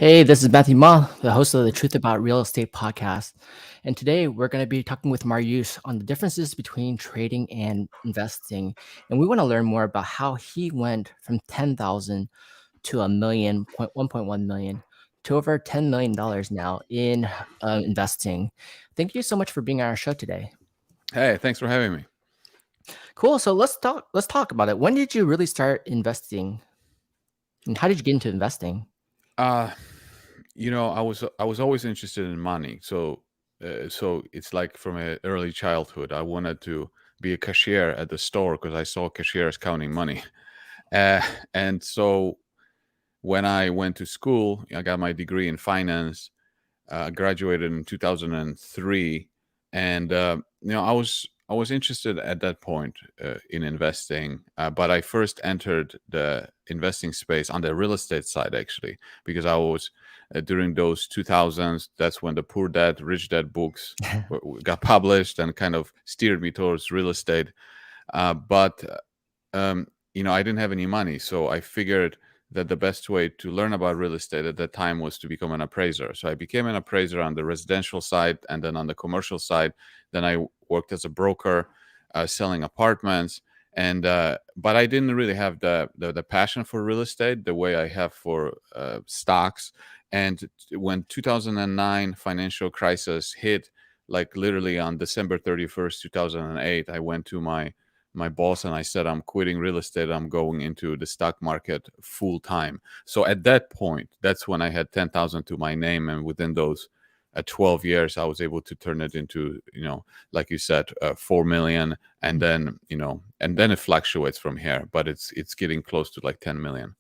Hey, this is Matthew Ma, the host of the Truth About Real Estate podcast. And today we're going to be talking with Mariusz on the differences between trading and investing. And we want to learn more about how he went from 10,000 to a million, 1.1 million to over $10 million now in investing. Thank you so much for being on our show today. Hey, thanks for having me. Cool. So let's talk about it. When did you really start investing? And how did you get into investing? Uh, I was always interested in money. So it's like from an early childhood, I wanted to be a cashier at the store because I saw cashiers counting money. Uh, and so when I went to school, I got my degree in finance. Graduated in 2003, and I was interested at that point in investing, but I first entered the investing space on the real estate side actually, because I was during those 2000s. That's when the Poor Dad Rich Dad books got published and kind of steered me towards real estate. But I didn't have any money, so I figured that the best way to learn about real estate at that time was to become an appraiser. So I became an appraiser on the residential side, and then on the commercial side, then I worked as a broker, selling apartments. And but I didn't really have the passion for real estate the way I have for stocks. And when 2009 financial crisis hit, like literally on December 31st, 2008, I went to my boss and I said, I'm quitting real estate. I'm going into the stock market full time. So at that point, that's when I had 10,000 to my name. And within those 12 years, I was able to turn it into, like you said, 4 million. And then it fluctuates from here, but it's getting close to like 10 million.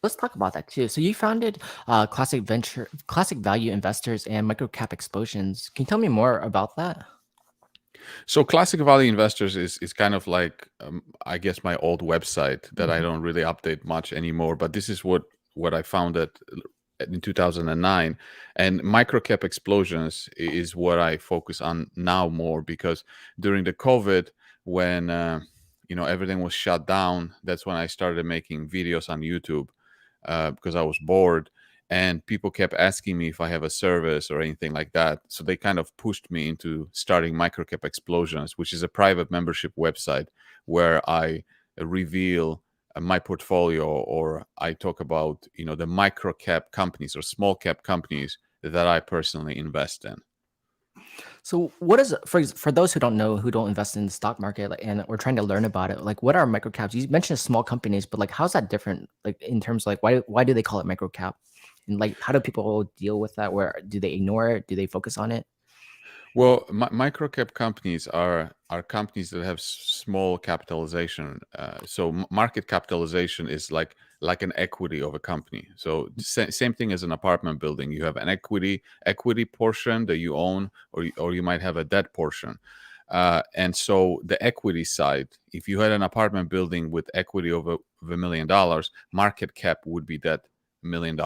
Let's talk about that too. So you founded Classic Value Investors and Microcap Explosions. Can you tell me more about that? So Classic Value Investors is kind of like, I guess, my old website that I Mhm. don't really update much anymore. But this is what I founded in 2009. And Microcap Explosions is what I focus on now more, because during the COVID, when everything was shut down, that's when I started making videos on YouTube, because I was bored, and people kept asking me if I have a service or anything like that. So they kind of pushed me into starting Microcap Explosions, which is a private membership website where I reveal my portfolio, or I talk about the microcap companies or small cap companies that I personally invest in. So what is for those who don't know, who don't invest in the stock market, like, and we're trying to learn about it, like what are microcaps? You mentioned small companies, but like how's that different? Like in terms of like why do they call it microcap? And like how do people deal with that? Where do they ignore it? Do they focus on it? Well, microcap companies are companies that have small capitalization. So market capitalization is like an equity of a company. So same thing as an apartment building. You have an equity portion that you own, or you might have a debt portion. And so the equity side, if you had an apartment building with equity of $1 million, market cap would be that $1 million.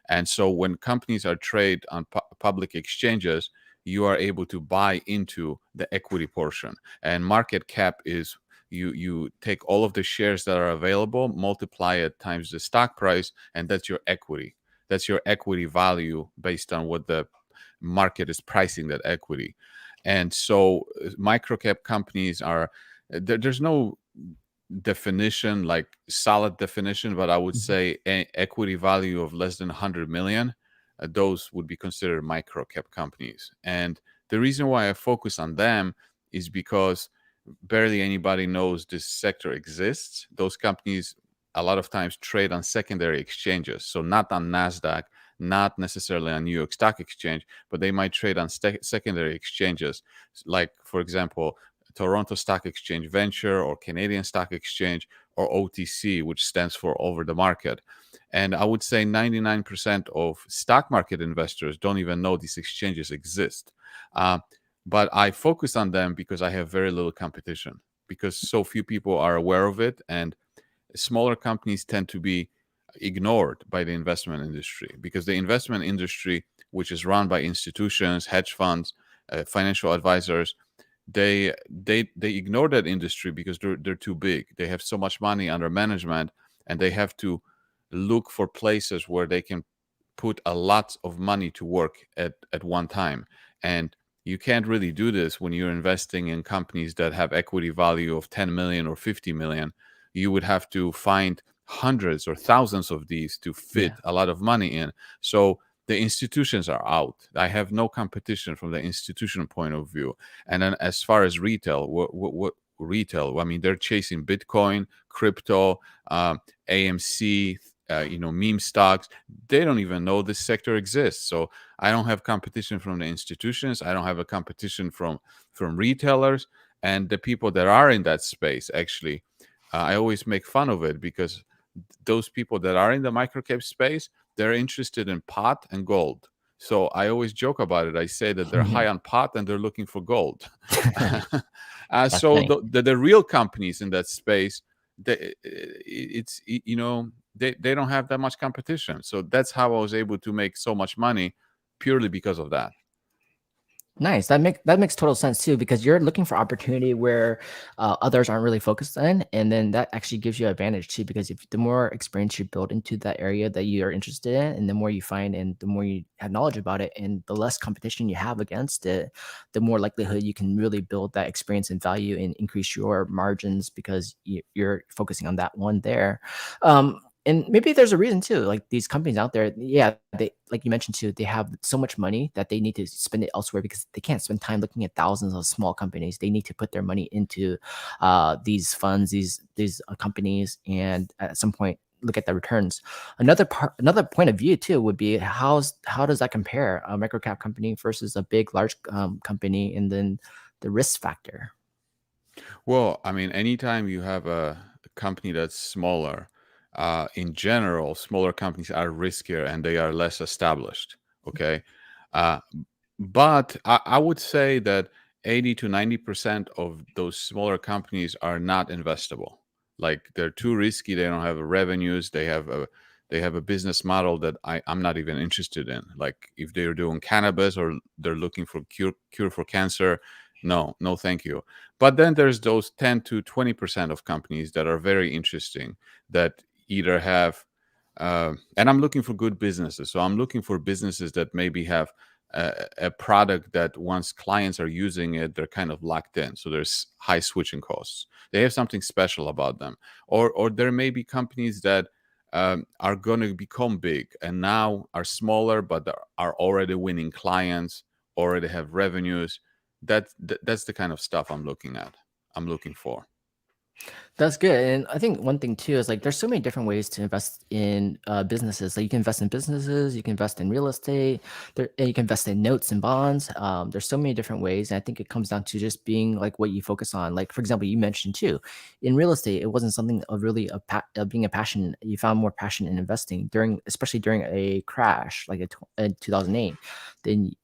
And so when companies are traded on public exchanges, you are able to buy into the equity portion. And market cap is, you take all of the shares that are available, multiply it times the stock price, and that's your equity. That's your equity value based on what the market is pricing that equity. And so microcap companies are, there's no definition, like solid definition, but I would Mhm. say equity value of less than 100 million, those would be considered micro cap companies. And the reason why I focus on them is because barely anybody knows this sector exists. Those companies a lot of times trade on secondary exchanges, so not on NASDAQ, not necessarily on New York Stock Exchange, but they might trade on secondary exchanges, like, for example, Toronto Stock Exchange Venture, or Canadian Stock Exchange, or OTC, which stands for over the market. And I would say 99% of stock market investors don't even know these exchanges exist. Uh, but I focus on them because I have very little competition, because so few people are aware of it. And smaller companies tend to be ignored by the investment industry, because the investment industry, which is run by institutions, hedge funds, financial advisors, they ignore that industry because they're too big. They have so much money under management, and they have to look for places where they can put a lot of money to work at one time. And you can't really do this when you're investing in companies that have equity value of 10 million or 50 million. You would have to find hundreds or thousands of these to fit Yeah. a lot of money in. So the institutions are out. I have no competition from the institution point of view. And then as far as retail, what retail? I mean, they're chasing Bitcoin, crypto, AMC, meme stocks. They don't even know this sector exists. So I don't have competition from the institutions. I don't have a competition from retailers, and the people that are in that space. Actually, I always make fun of it because those people that are in the microcap space, they're interested in pot and gold. So I always joke about it. I say that they're high on pot and they're looking for gold. That's So funny. the real companies in that space, it's they don't have that much competition. So that's how I was able to make so much money, purely because of that. Nice. That makes total sense too, because you're looking for opportunity where others aren't really focused in, and then that actually gives you an advantage too. Because if the more experience you build into that area that you are interested in, and the more you find, and the more you have knowledge about it, and the less competition you have against it, the more likelihood you can really build that experience and value and increase your margins because you're focusing on that one there. And maybe there's a reason too. Like these companies out there, yeah, they like you mentioned too, they have so much money that they need to spend it elsewhere because they can't spend time looking at thousands of small companies. They need to put their money into these funds, these companies, and at some point look at the returns. Another point of view too would be how does that compare a microcap company versus a big large company, and then the risk factor. Well, I mean, anytime you have a company that's smaller, in general, smaller companies are riskier and they are less established. Okay. Uh, but I would say that 80 to 90% of those smaller companies are not investable. Like they're too risky. They don't have revenues. They have a business model that I'm not even interested in. Like if they're doing cannabis or they're looking for cure for cancer, no, thank you. But then there's those 10 to 20% of companies that are very interesting that either have, and I'm looking for good businesses. So I'm looking for businesses that maybe have a product that once clients are using it, they're kind of locked in. So there's high switching costs. They have something special about them. Or there may be companies that are going to become big and now are smaller, but are already winning clients, already have revenues. That's the kind of stuff I'm looking at. I'm looking for. That's good. And I think one thing too is like there's so many different ways to invest in businesses. Like you can invest in businesses, you can invest in real estate, and you can invest in notes and bonds. There's so many different ways. And I think it comes down to just being like what you focus on. Like, for example, you mentioned too, in real estate, it wasn't something of really being a passion. You found more passion in investing during, especially during a crash like in 2008. Then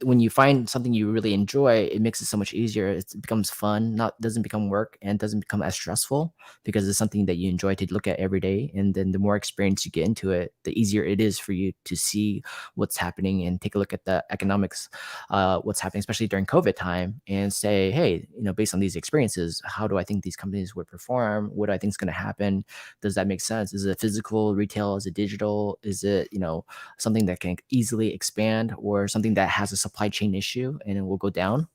when you find something you really enjoy, it makes it so much easier. It becomes fun, not doesn't become work, and doesn't become as stressful because it's something that you enjoy to look at every day. And then the more experience you get into it, the easier it is for you to see what's happening and take a look at the economics, what's happening, especially during COVID time, and say, hey, based on these experiences, how do I think these companies would perform? What do I think is going to happen? Does that make sense? Is it physical retail? Is it digital? Is it, something that can easily expand, or something that has a supply chain issue and it will go down?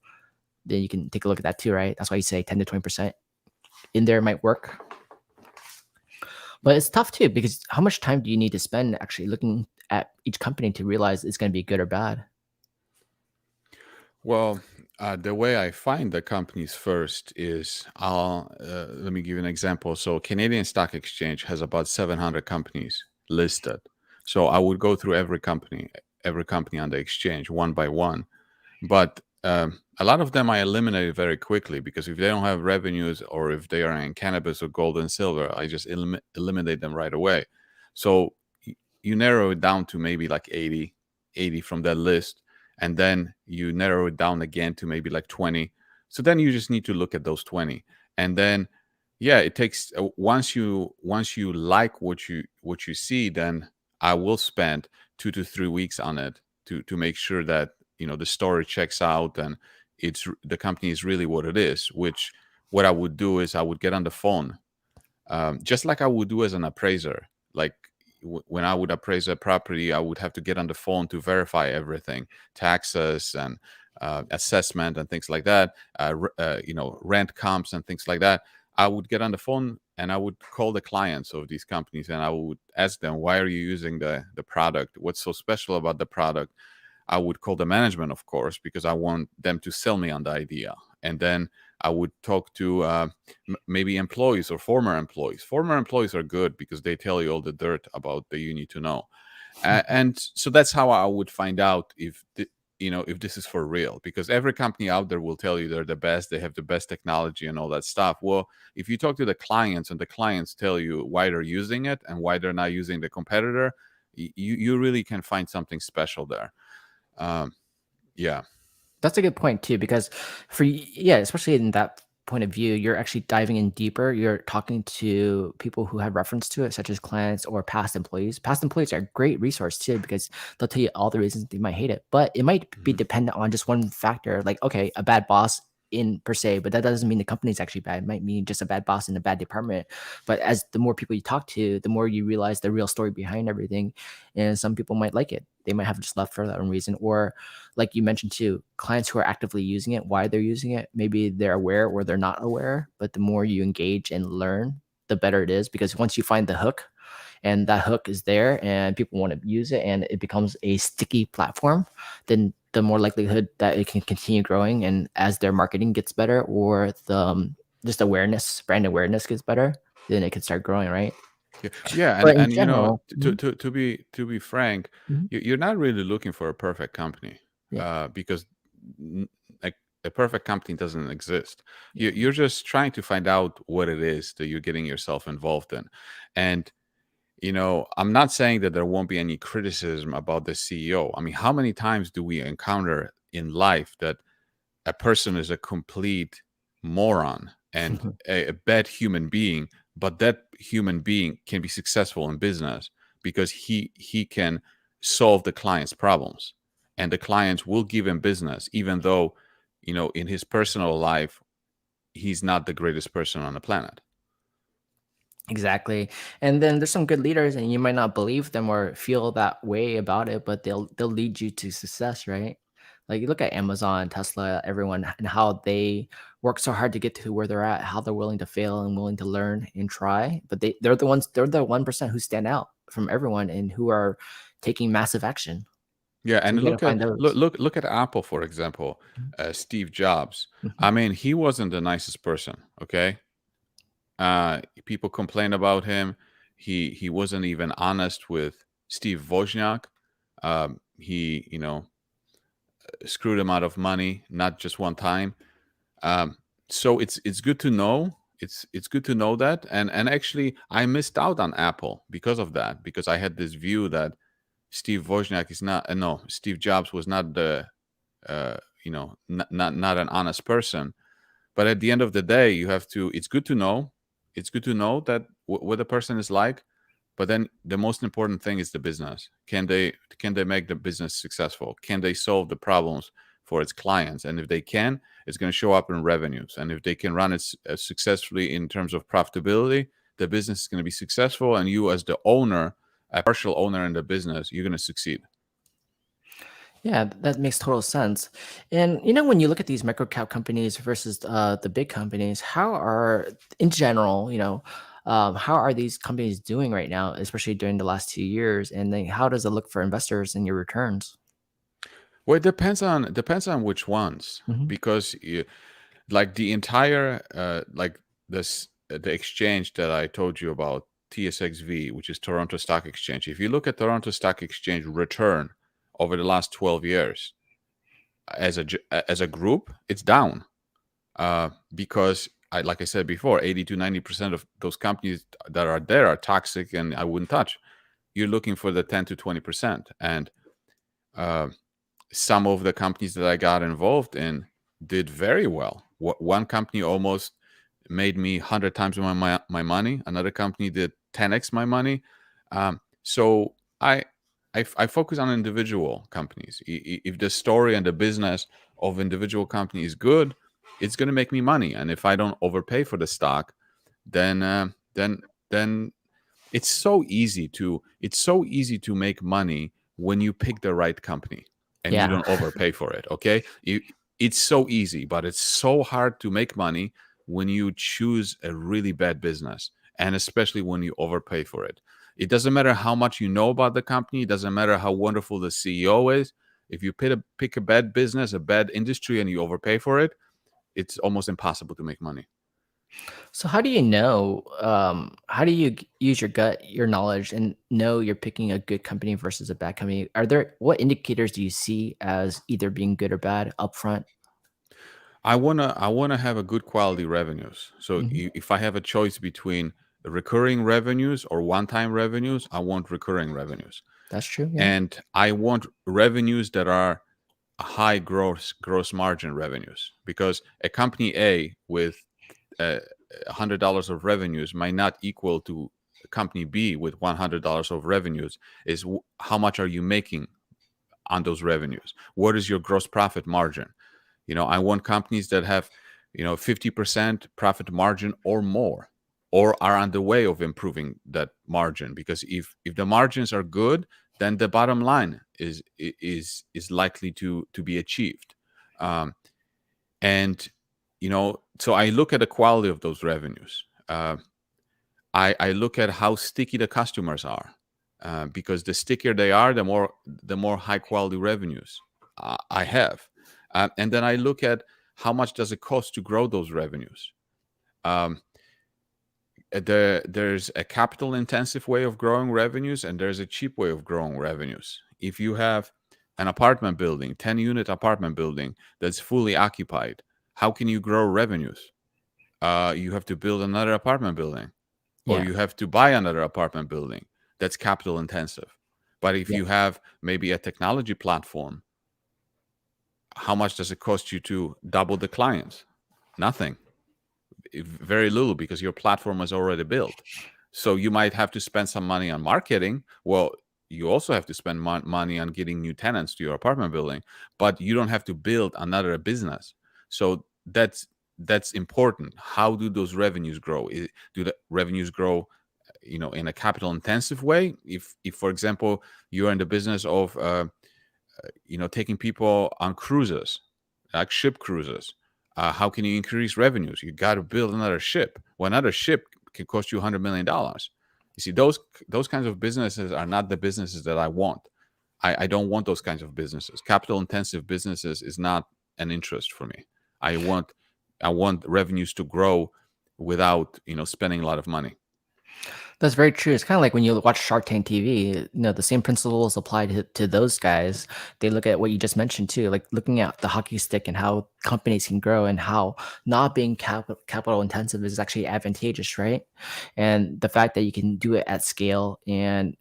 Then you can take a look at that too, right? That's why you say 10 to 20% in there might work. But it's tough too, because how much time do you need to spend actually looking at each company to realize it's going to be good or bad? Well, the way I find the companies first is let me give you an example. So Canadian Stock Exchange has about 700 companies listed. So I would go through every company on the exchange one by one. But a lot of them I eliminated very quickly because if they don't have revenues or if they are in cannabis or gold and silver, I just eliminate them right away. So you narrow it down to maybe like 80 from that list, and then you narrow it down again to maybe like 20. So then you just need to look at those 20, and then yeah, it takes once you like what you see, then I will spend 2 to 3 weeks on it to make sure that the story checks out and the company is really what it is. Which what I would do is I would get on the phone, just like I would do as an appraiser. Like when I would appraise a property, I would have to get on the phone to verify everything, taxes and assessment and things like that, rent comps and things like that. I would get on the phone and I would call the clients of these companies and I would ask them, why are you using the product? What's so special about the product? I would call the management, of course, because I want them to sell me on the idea. And then I would talk to maybe employees or former employees. Former employees are good because they tell you all the dirt about that you need to know. And so that's how I would find out if if this is for real, because every company out there will tell you they're the best, they have the best technology and all that stuff. Well, if you talk to the clients and the clients tell you why they're using it and why they're not using the competitor, you really can find something special there. um, yeah. That's a good point too, because yeah, especially in that point of view, you're actually diving in deeper. You're talking to people who have reference to it, such as clients or past employees. Past employees are a great resource too, because they'll tell you all the reasons they might hate it. But it might be Mhm. dependent on just one factor, like okay, a bad boss in per se, but that doesn't mean the company's actually bad. It might mean just a bad boss in a bad department. But as the more people you talk to, the more you realize the real story behind everything. And some people might like it. They might have just left for that own reason, or like you mentioned too, clients who are actively using it, why they're using it, maybe they're aware or they're not aware, but the more you engage and learn, the better it is, because once you find the hook and that hook is there and people want to use it and it becomes a sticky platform, then the more likelihood that it can continue growing. And as their marketing gets better, or the just awareness, brand awareness gets better, then it can start growing, right? Yeah, yeah, and But in general, to be frank, mhm, you're not really looking for a perfect company, yeah, because n- like a perfect company doesn't exist. yeah. You're just trying to find out what it is that you're getting yourself involved in, and I'm not saying that there won't be any criticism about the CEO. I mean, how many times do we encounter in life that a person is a complete moron and a bad human being, but that human being can be successful in business because he can solve the client's problems, and the clients will give him business even though in his personal life he's not the greatest person on the planet. Exactly. And then there's some good leaders and you might not believe them or feel that way about it, but they'll lead you to success, right? Like you look at Amazon, Tesla, everyone and how they work so hard to get to where they're at, how they're willing to fail and willing to learn and try. But they're the 1% who stand out from everyone and who are taking massive action. Yeah, So and you gotta look at find look those. look look at Apple, for example. Steve Jobs. Mhm. I mean, he wasn't the nicest person. Okay. People complain about him. He wasn't even honest with Steve Wozniak. He screwed him out of money, not just one time. So it's good to know. It's good to know that. And actually, I missed out on Apple because of that, because I had this view that Steve Wozniak is not. No, Steve Jobs was not the not an honest person. But at the end of the day, you have to. It's good to know. It's good to know that what the person is like. But then the most important thing is the business. Can they make the business successful? Can they solve the problems for its clients? And if they can, it's going to show up in revenues. And if they can run it successfully in terms of profitability, the business is going to be successful. And you, as the owner, a partial owner in the business, you're going to succeed. Yeah, that makes total sense. And when you look at these micro cap companies versus the big companies, how are, in general, how are these companies doing right now, especially during the last 2 years? And then how does it look for investors in your returns? Well, it depends on which ones, Hmm. because like the entire like this the exchange that I told you about, TSXV, which is Toronto Stock Exchange. If you look at Toronto Stock Exchange return over the last 12 years as a group, it's down, because like I said before, 80 to 90% of those companies that are there are toxic and I wouldn't touch. You're looking for the 10 to 20%, and uh, some of the companies that I got involved in did very well. One company almost made me 100 times my money. Another company did 10x my money. So I focus on individual companies. If the story and the business of individual company is good, it's going to make me money. And if I don't overpay for the stock, then it's so easy to make money when you pick the right company and you Yeah. don't overpay for it. Okay, it's so easy, but it's so hard to make money when you choose a really bad business, and especially when you overpay for it. It doesn't matter how much you know about the company. It doesn't matter how wonderful the CEO is. If you pick a bad business, a bad industry, and you overpay for it, it's almost impossible to make money. So how do you know? How do you use your gut, your knowledge, and know you're picking a good company versus a bad company? Are there what indicators do you see as either being good or bad upfront? I wanna have a good quality revenues. So Hmm. if I have a choice between recurring revenues or one-time revenues, I want recurring revenues, That's true. Yeah. and I want revenues that are high gross margin revenues, because a company A with uh, $100 of revenues might not equal to company B with $100 of revenues. How much are you making on those revenues? What is your gross profit margin? I want companies that have 50% profit margin or more, or are on the way of improving that margin, because if the margins are good, then the bottom line is likely to be achieved. Um, and so I look at the quality of those revenues. I look at how sticky the customers are, because the stickier they are, the more high quality revenues I have. And then I look at how much does it cost to grow those revenues. Um, there's a capital intensive way of growing revenues, and there's a cheap way of growing revenues. If you have an apartment building, 10-unit apartment building that's fully occupied, how can you grow revenues? You have to build another apartment building, or Yeah. you have to buy another apartment building. That's capital intensive. But if Yeah. you have maybe a technology platform, how much does it cost you to double the clients? Nothing. Very little, because your platform is already built. So you might have to spend some money on marketing. Well, you also have to spend money on getting new tenants to your apartment building, but you don't have to build another business. So that's important. How do those revenues grow? Do the revenues grow in a capital intensive way? If for example you're in the business of taking people on cruises, like ship cruises, how can you increase revenues? You got to build another ship. Well, another ship can cost you $100 million. You see, those kinds of businesses are not the businesses that I want. I don't want those kinds of businesses. Capital intensive businesses is not an interest for me. I want revenues to grow without spending a lot of money. That's very true. It's kind of like when you watch Shark Tank TV, the same principles apply to those guys. They look at what you just mentioned too, like looking at the hockey stick and how companies can grow and how not being capital intensive is actually advantageous, right? And the fact that you can do it at scale and,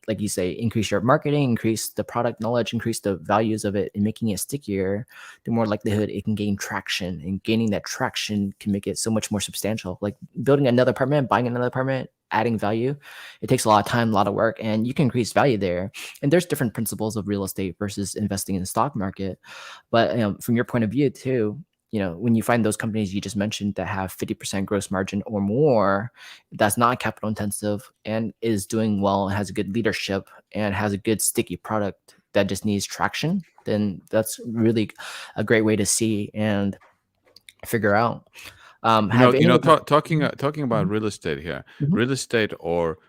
like you say, increase your marketing, increase the product knowledge, increase the values of it and making it stickier, the more likelihood it can gain traction. And gaining that traction can make it so much more substantial. Like building another apartment, buying another apartment, adding value, it takes a lot of time, a lot of work, and you can increase value there. And there's different principles of real estate versus investing in the stock market. But from your point of view too, when you find those companies you just mentioned that have 50% gross margin or more, that's not capital intensive and is doing well and has a good leadership and has a good sticky product that just needs traction, then that's really a great way to see and figure out. Have any of the Talking about Mhm, real estate here, mhm. real estate or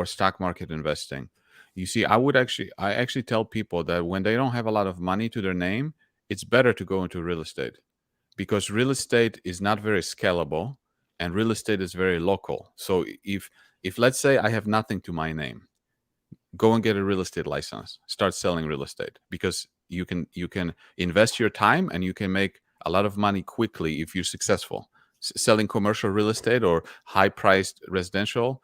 stock market investing. You see, I actually tell people that when they don't have a lot of money to their name, it's better to go into real estate, because real estate is not very scalable, and real estate is very local. So if let's say I have nothing to my name, go and get a real estate license, start selling real estate, because you can invest your time and you can make a lot of money quickly if you're successful. Selling commercial real estate or high priced residential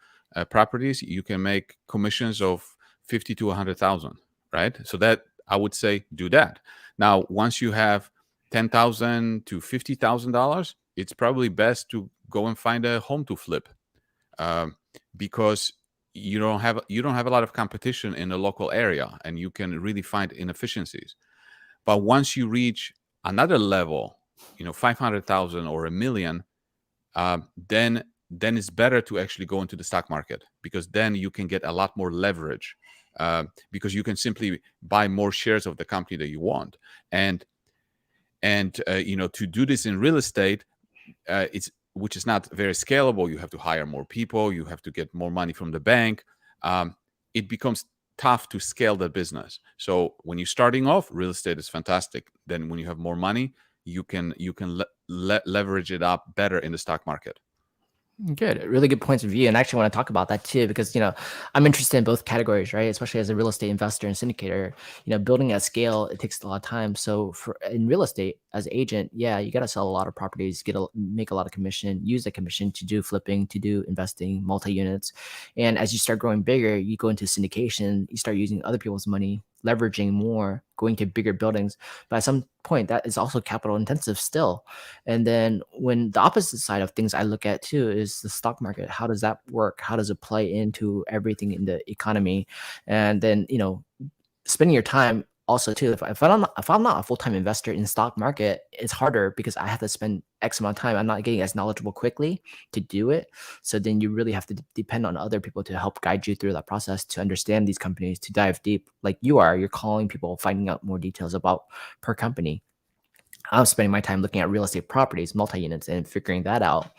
properties, you can make commissions of 50 to 100,000, right? So that, I would say, do that. Now once you have 10,000 to $50,000, it's probably best to go and find a home to flip, um, because you don't have a lot of competition in the local area, and you can really find inefficiencies. But once you reach another level, 500,000 or a million, then then it's better to actually go into the stock market, because then you can get a lot more leverage, because you can simply buy more shares of the company that you want. And to do this in real estate, it's which is not very scalable. You have to hire more people. You have to get more money from the bank. It becomes tough to scale the business. So when you're starting off, real estate is fantastic. Then when you have more money, you can leverage it up better in the stock market. Good. Really good points of view. And I actually want to talk about that too, because, I'm interested in both categories, right? Especially as a real estate investor and syndicator, building at scale, it takes a lot of time. So in real estate as an agent, yeah, you got to sell a lot of properties, make a lot of commission, use the commission to do flipping, to do investing, multi-units. And as you start growing bigger, you go into syndication, you start using other people's money, leveraging more, going to bigger buildings. But at some point, that is also capital intensive still. And then when the opposite side of things I look at too is the stock market. How does that work? How does it play into everything in the economy? And then, spending your time also too. If I'm not a full-time investor in the stock market, it's harder because I have to spend X amount of time. I'm not getting as knowledgeable quickly to do it. So then you really have to depend on other people to help guide you through that process, to understand these companies, to dive deep like you're calling people, finding out more details about per company. I'm spending my time looking at real estate properties, multi-units, and figuring that out.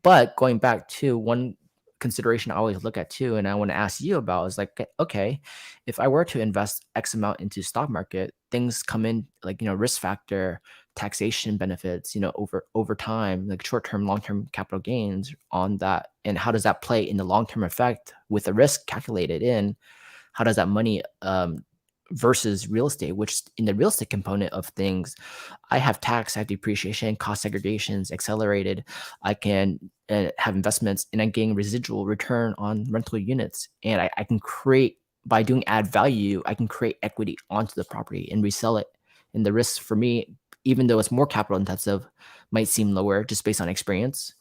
But going back to one consideration I always look at too, and I want to ask you about is like, okay, if I were to invest X amount into stock market, things come in like, risk factor, taxation benefits, over time, like short-term, long-term capital gains on that. And how does that play in the long-term effect with the risk calculated in? How does that money versus real estate, which in the real estate component of things, I have depreciation, cost segregations accelerated. I can have investments and I'm getting residual return on rental units. And I can create, by doing add value, I can create equity onto the property and resell it. And the risks for me, even though it's more capital intensive, might seem lower just based on experience.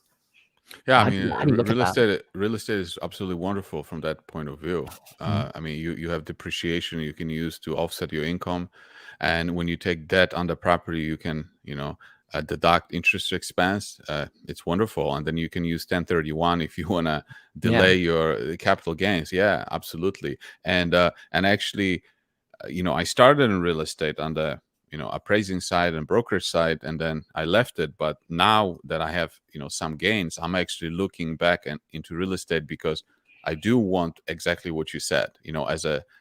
Yeah, I mean, How do you look at that? real estate is absolutely wonderful from that point of view. Mhm. I mean, you have depreciation you can use to offset your income, and when you take debt on the property, you can deduct interest expense. It's wonderful, and then you can use 1031 if you want to Yeah. delay your capital gains. Yeah, absolutely. And actually, I started in real estate on the appraising side and brokerage side, and then I left it. But now that I have some gains, I'm actually looking back into real estate because I do want exactly what you said.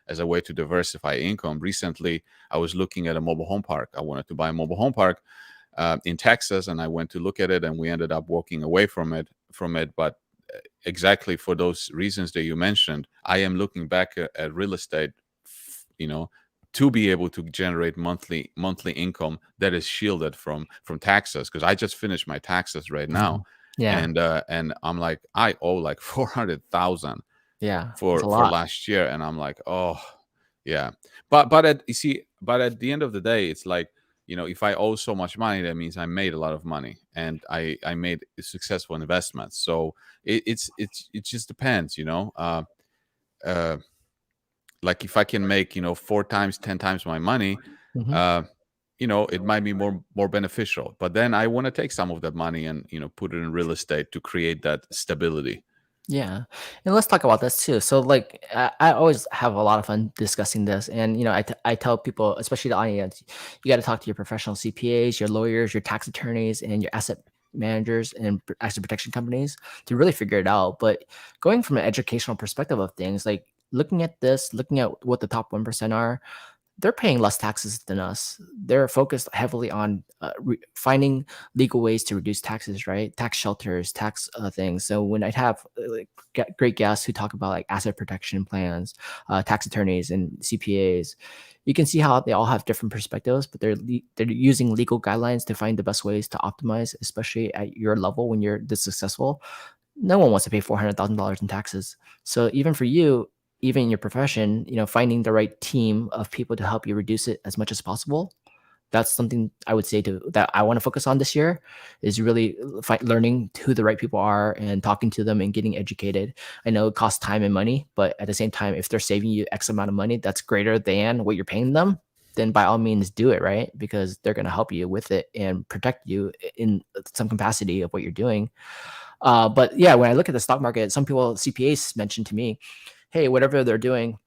As a way to diversify income. Recently, I was looking at a mobile home park. I wanted to buy a mobile home park in Texas, and I went to look at it, and we ended up walking away from it. But exactly for those reasons that you mentioned, I am looking back at real estate, you know, to be able to generate monthly income that is shielded from taxes. Because I just finished my taxes right now, Mhm. Yeah. and I'm like, I owe like 400,000 Yeah. It's a for lot. last year, and I'm like, oh, yeah. But at the end of the day, it's like, if I owe so much money, that means I made a lot of money, and I made successful investments. So it just depends, uh like if I can make 4 times 10 times my money, Mhm. uh it might be more beneficial. But then I want to take some of that money and put it in real estate to create that stability. Yeah. And let's talk about this too. So like I always have a lot of fun discussing this. And I tell people, especially the audience, you got to talk to your professional CPAs, your lawyers, your tax attorneys, and your asset managers and asset protection companies to really figure it out. But going from an educational perspective of things, like looking at this, looking at what the top 1% are, they're paying less taxes than us. They're focused heavily on finding legal ways to reduce taxes, right? Tax shelters, tax things. So when I have like great guests who talk about like asset protection plans, tax attorneys, and CPAs, you can see how they all have different perspectives, but they're using legal guidelines to find the best ways to optimize, especially at your level when you're this successful. No one wants to pay $400,000 in taxes. So even for you, even in your profession, finding the right team of people to help you reduce it as much as possible. That's something I would say that I want to focus on this year is really learning who the right people are and talking to them and getting educated. I know it costs time and money, but at the same time, if they're saving you X amount of money, that's greater than what you're paying them, then by all means do it, right? Because they're going to help you with it and protect you in some capacity of what you're doing. But yeah, when I look at the stock market, some people, CPAs, mentioned to me, hey, whatever they're doing,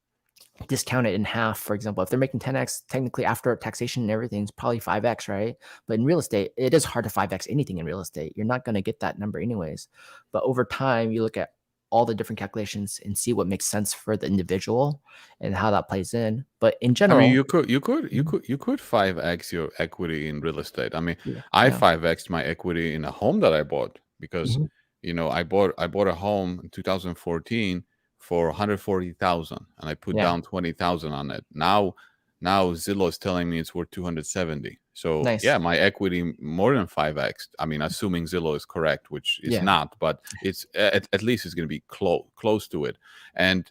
discount it in half. For example, if they're making 10x, technically after taxation and everything, it's probably 5x, right? But in real estate, it is hard to 5x anything in real estate. You're not going to get that number anyways. But over time, you look at all the different calculations and see what makes sense for the individual and how that plays in. But in I mean, general, you could 5x your equity in real estate. I mean, yeah, I yeah, 5x my equity in a home that I bought because, mhm, I bought a home in 2014 for 140,000 and I put yeah, down 20,000 on it. Now Zillow is telling me it's worth 270. So nice, yeah, my equity more than 5x. I mean, assuming Zillow is correct, which is yeah, not, but it's at least it's going to be close to it. And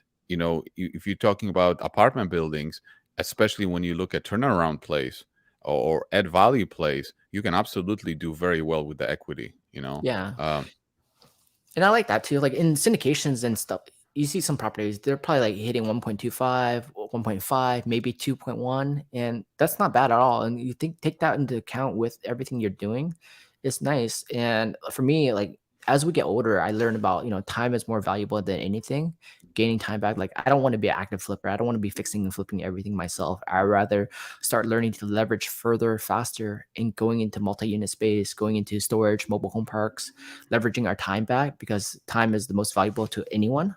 if you're talking about apartment buildings, especially when you look at turnaround plays or add value plays, you can absolutely do very well with the equity. yeah. Um, And I like that too. Like in syndications and stuff, you see some properties, they're probably like hitting 1.25, 1.5, maybe 2.1. And that's not bad at all. And you think take that into account with everything you're doing. It's nice. And for me, like as we get older, I learned about, time is more valuable than anything. Gaining time back. Like I don't want to be an active flipper. I don't want to be fixing and flipping everything myself. I rather start learning to leverage further, faster, and going into multi-unit space, going into storage, mobile home parks, leveraging our time back because time is the most valuable to anyone.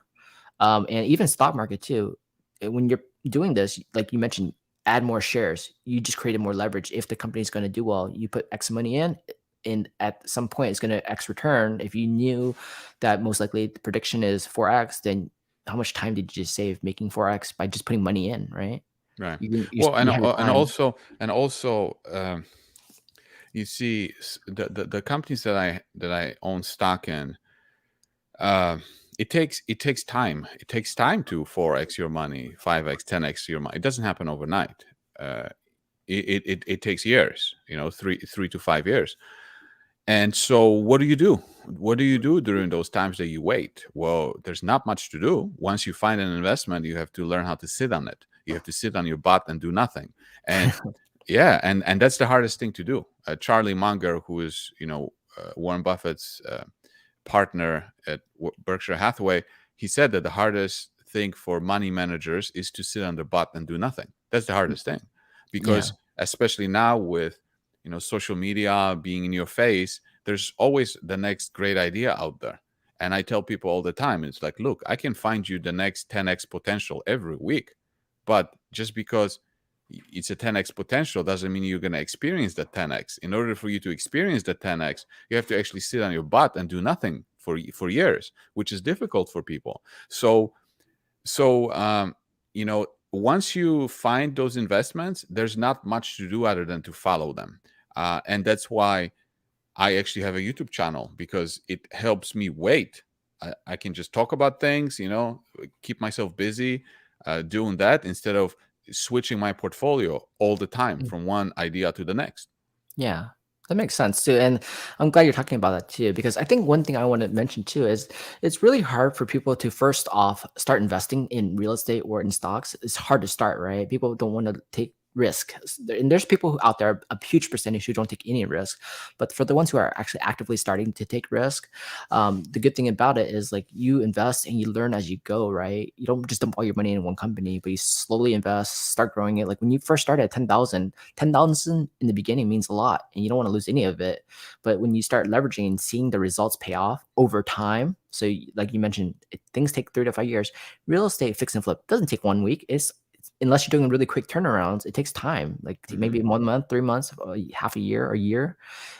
And even stock market too. When you're doing this, like you mentioned, add more shares. You just created more leverage. If the company is going to do well, you put X money in, and at some point it's going to X return. If you knew that most likely the prediction is 4X, then how much time did you just save making 4X by just putting money in, right? right. Well, You have your time. and also, you see the companies that I own stock in. Uh, it takes time. It takes time to 4x your money, 5x, 10x your money. It doesn't happen overnight. Uh, it takes years. 3 to 5 years. And so, what do you do? What do you do during those times that you wait? Well, there's not much to do. Once you find an investment, you have to learn how to sit on it. You have to sit on your butt and do nothing. And yeah, and that's the hardest thing to do. Charlie Munger, who is Warren Buffett's partner at Berkshire Hathaway, he said that the hardest thing for money managers is to sit on their butt and do nothing. That's the hardest thing, Yeah. because especially now with social media being in your face, there's always the next great idea out there. And I tell people all the time, it's like, look, I can find you the next 10x potential every week, but just because it's a 10x potential doesn't mean you're going to experience the 10x. In order for you to experience the 10x, you have to actually sit on your butt and do nothing for years, which is difficult for people. So once you find those investments, there's not much to do other than to follow them. And that's why I actually have a YouTube channel, because it helps me wait. I can just talk about things, keep myself busy doing that, instead of switching my portfolio all the time from one idea to the next. Yeah, that makes sense too. And I'm glad you're talking about that too, because I think one thing I want to mention too is it's really hard for people to first off start investing in real estate or in stocks. It's hard to start, right? People don't want to take risk. And there's people out there, a huge percentage who don't take any risk. But for the ones who are actually actively starting to take risk, the good thing about it is like you invest and you learn as you go, right? You don't just dump all your money in one company, but you slowly invest, start growing it. Like when you first started at 10,000 in the beginning means a lot and you don't want to lose any of it. But when you start leveraging and seeing the results pay off over time, so like you mentioned, things take 3 to 5 years. Real estate fix and flip doesn't take 1 week. Unless you're doing really quick turnarounds, it takes time, like Hmm. maybe 1 month, 3 months, half a year, or a year.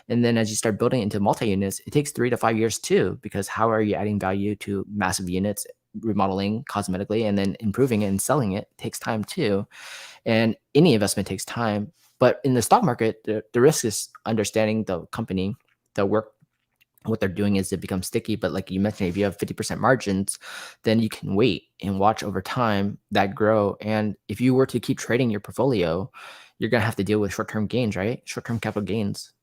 And then as you start building into multi-units, it takes 3 to 5 years too, because how are you adding value to massive units, remodeling cosmetically, and then improving it and selling it takes time too. And any investment takes time. But in the stock market, the risk is understanding the company, the work, what they're doing is it becomes sticky. But like you mentioned, if you have 50% margins, then you can wait and watch over time that grow. And if you were to keep trading your portfolio, you're going to have to deal with short-term gains, right? Short-term capital gains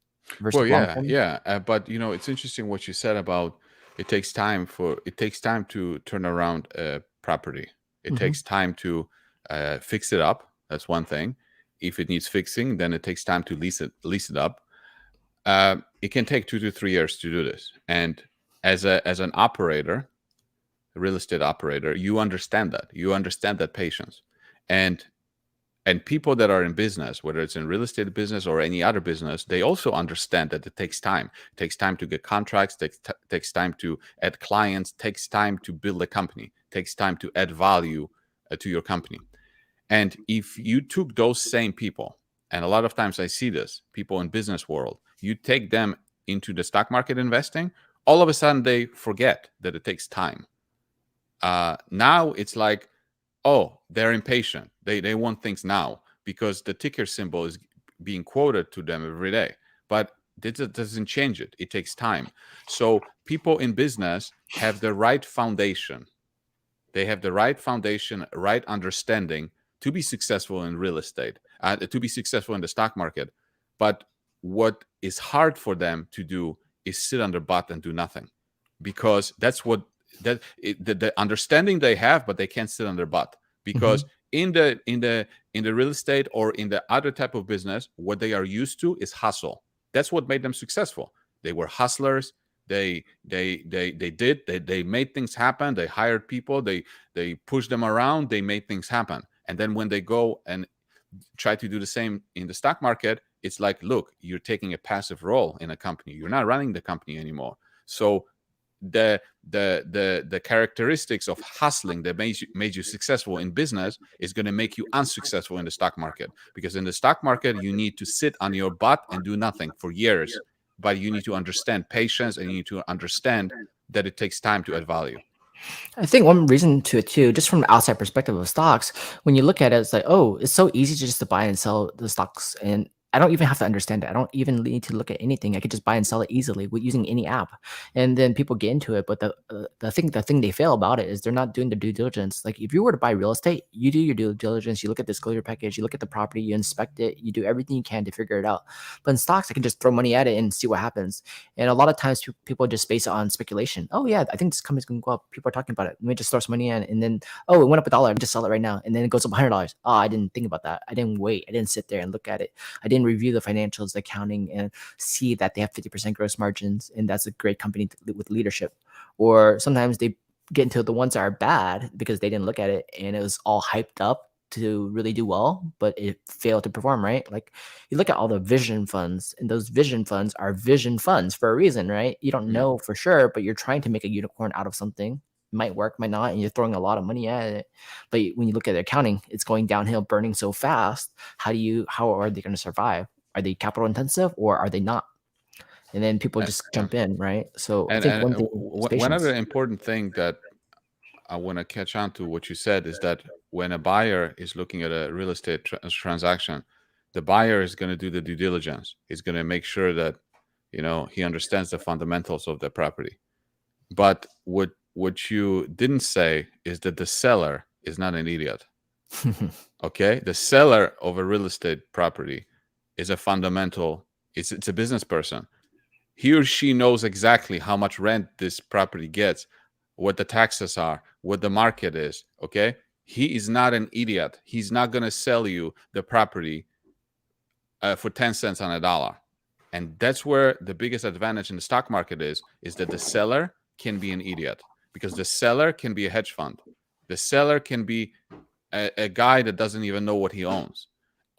Well, versus yeah, long-term. yeah, but it's interesting what you said about it takes time to turn around a property. It Hmm. takes time to fix it up. That's one thing. If it needs fixing, then it takes time to lease it up. It can take 2 to 3 years to do this. And as an operator, a real estate operator, you understand that. You understand that patience. And people that are in business, whether it's in real estate business or any other business, they also understand that it takes time. It takes time to get contracts, takes time to add clients, takes time to build a company, takes time to add value to your company. And if you took those same people, and a lot of times I see this, people in business world, you take them into the stock market investing, all of a sudden they forget that it takes time. Now it's like, oh, they're impatient. They want things now because the ticker symbol is being quoted to them every day. But that doesn't change it. It takes time. So people in business have the right foundation. They have the right foundation, right understanding to be successful in real estate, to be successful in the stock market. But what is hard for them to do is sit on their butt and do nothing, because that's what the understanding they have, but they can't sit on their butt because Mhm. in the real estate or in the other type of business, what they are used to is hustle. That's what made them successful. They were hustlers. They made things happen. They hired people. They pushed them around. They made things happen. And then when they go and try to do the same in the stock market, it's like, look, you're taking a passive role in a company. You're not running the company anymore. So the characteristics of hustling that made you successful in business is going to make you unsuccessful in the stock market, because in the stock market you need to sit on your butt and do nothing for years, but you need to understand patience and you need to understand that it takes time to add value. I think one reason to it too, just from the outside perspective of stocks, when you look at it, it's like, oh, it's so easy just to buy and sell the stocks, and I don't even have to understand it. I don't even need to look at anything. I could just buy and sell it easily with using any app, and then people get into it. But the thing they fail about it is they're not doing the due diligence. Like if you were to buy real estate, you do your due diligence. You look at the disclosure package, you look at the property, you inspect it, you do everything you can to figure it out. But in stocks, I can just throw money at it and see what happens. And a lot of times people just base it on speculation. Oh yeah, I think this company's going to go up. People are talking about it. Let me just throw some money in, and then oh, it went up $1. Let me just sell it right now, and then it goes up $100. Oh, I didn't think about that. I didn't wait. I didn't sit there and look at it. I didn't review the financials, the accounting, and see that they have 50% gross margins, and that's a great company with leadership. Or sometimes they get into the ones that are bad because they didn't look at it and it was all hyped up to really do well, but it failed to perform, right? Like you look at all the vision funds, and those vision funds are vision funds for a reason, right? You don't Yeah. know for sure, but you're trying to make a unicorn out of something. Might work, might not, and you're throwing a lot of money at it. But when you look at the accounting, it's going downhill, burning so fast. How are they going to survive? Are they capital intensive or are they not? And then people just Yeah. jump in, right? So I And think one thing is one other patience. important thing that I want to catch on to what you said is that when a buyer is looking at a real estate transaction, the buyer is going to do the due diligence. He's going to make sure that he understands the fundamentals of the property. But what you didn't say is that the seller is not an idiot. Okay, the seller of a real estate property is a fundamental. It's a business person. He or she knows exactly how much rent this property gets, what the taxes are, what the market is. Okay. He is not an idiot. He's not going to sell you the property for 10 cents on a dollar. And that's where the biggest advantage in the stock market is that the seller can be an idiot, because the seller can be a hedge fund. The seller can be a guy that doesn't even know what he owns,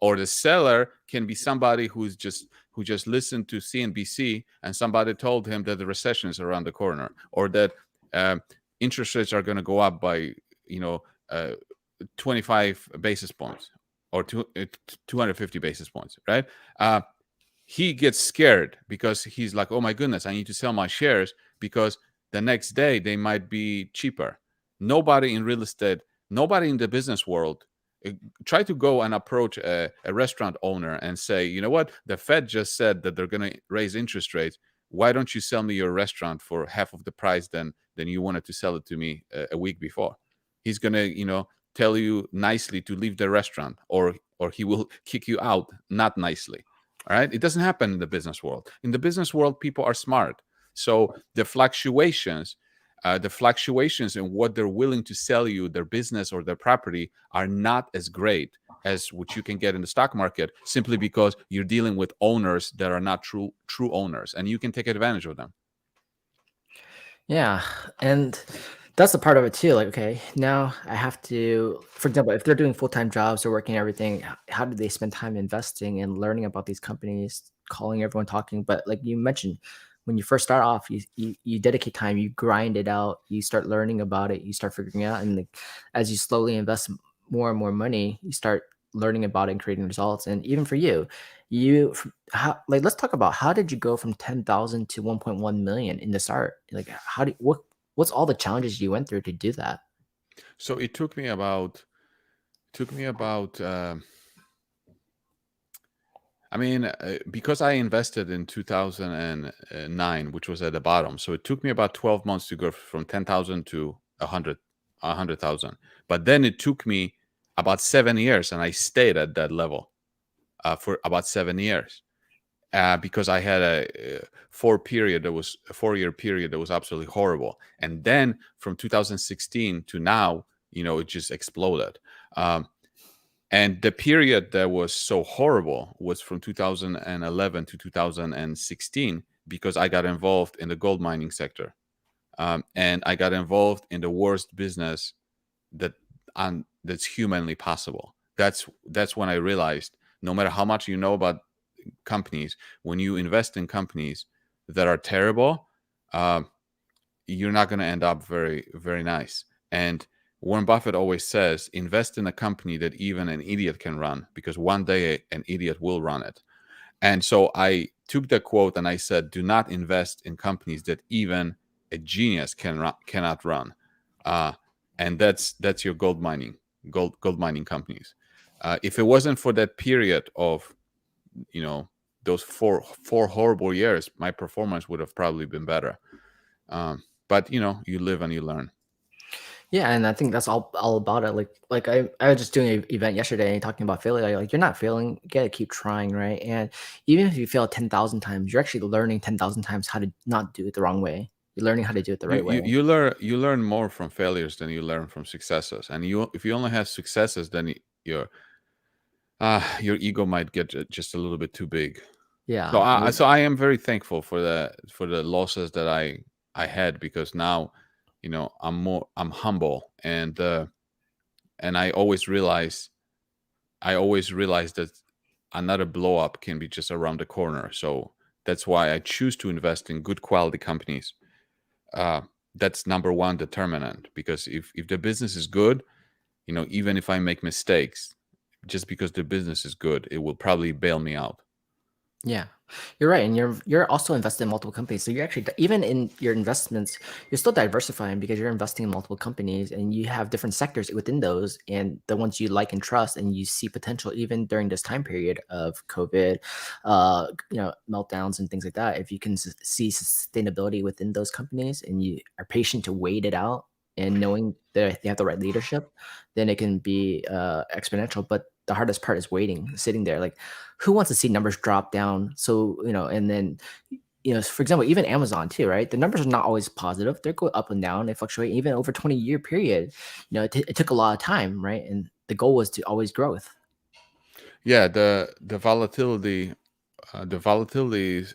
or the seller can be somebody who just listened to CNBC and somebody told him that the recession is around the corner, or that um, interest rates are going to go up by you know uh, 25 basis points or 250 basis points, right? He gets scared because he's like, oh my goodness, I need to sell my shares because the next day they might be cheaper. Nobody in real estate, nobody in the business world, try to go and approach a restaurant owner and say, you know what, the Fed just said that they're going to raise interest rates. Why don't you sell me your restaurant for half of the price than you wanted to sell it to me a week before? He's going to, tell you nicely to leave the restaurant, or he will kick you out, not nicely. All right. It doesn't happen in the business world. In the business world, people are smart. So the fluctuations in what they're willing to sell you, their business or their property, are not as great as what you can get in the stock market, simply because you're dealing with owners that are not true owners, and you can take advantage of them. Yeah, and that's the part of it too. Like, okay, now I have to, for example, if they're doing full-time jobs or working everything, how do they spend time investing and learning about these companies, calling everyone, talking? But like you mentioned, when you first start off, you dedicate time, you grind it out, you start learning about it, you start figuring it out, and like, as you slowly invest more and more money, you start learning about it and creating results. And even for you, how, like, let's talk about how did you go from 10,000 to 1.1 million in the start? Like, what's all the challenges you went through to do that? So it took me about I mean, because I invested in 2009, which was at the bottom, so it took me about 12 months to go from 10,000 to 100,000. But then it took me about 7 years, and I stayed at that level for about 7 years, because I had a 4-year period that was absolutely horrible, and then from 2016 to now, it just exploded. Um, and the period that was so horrible was from 2011 to 2016, because I got involved in the gold mining sector, and I got involved in the worst business that that's humanly possible. That's when I realized, no matter how much you know about companies, when you invest in companies that are terrible, uh, you're not going to end up very, very nice. And Warren Buffett always says, invest in a company that even an idiot can run, because one day an idiot will run it. And so I took the quote and I said, do not invest in companies that even a genius cannot run. Uh, and that's your gold mining companies. If it wasn't for that period of, you know, those four horrible years, my performance would have probably been better. But you live and you learn. Yeah, and I think that's all about it. Like I was just doing an event yesterday talking about failure. Like, you're not failing, you gotta keep trying, right? And even if you fail 10,000 times, you're actually learning 10,000 times how to not do it the wrong way. You're learning how to do it the You right way. you you learn more from failures than you learn from successes. And if you only have successes, then your ego might get just a little bit too big. So Yeah, I so I am very thankful for the losses that I had, because now, I'm humble, and I always realize that another blow up can be just around the corner. So that's why I choose to invest in good quality companies. Uh, that's number one determinant, because if the business is good, even if I make mistakes, just because the business is good, it will probably bail me out. yeah, you're right, and you're also invested in multiple companies. So you're actually even in your investments, you're still diversifying because you're investing in multiple companies, and you have different sectors within those, and the ones you like and trust, and you see potential even during this time period of COVID, meltdowns and things like that. If you can see sustainability within those companies, and you are patient to wait it out, and knowing that they have the right leadership, then it can be exponential. But the hardest part is waiting, sitting there. Like, who wants to see numbers drop down? So, and then, for example, even Amazon too, right? The numbers are not always positive. They're going up and down. They fluctuate even over 20-year period. It took a lot of time, right? And the goal was to always growth. Yeah, the volatility is,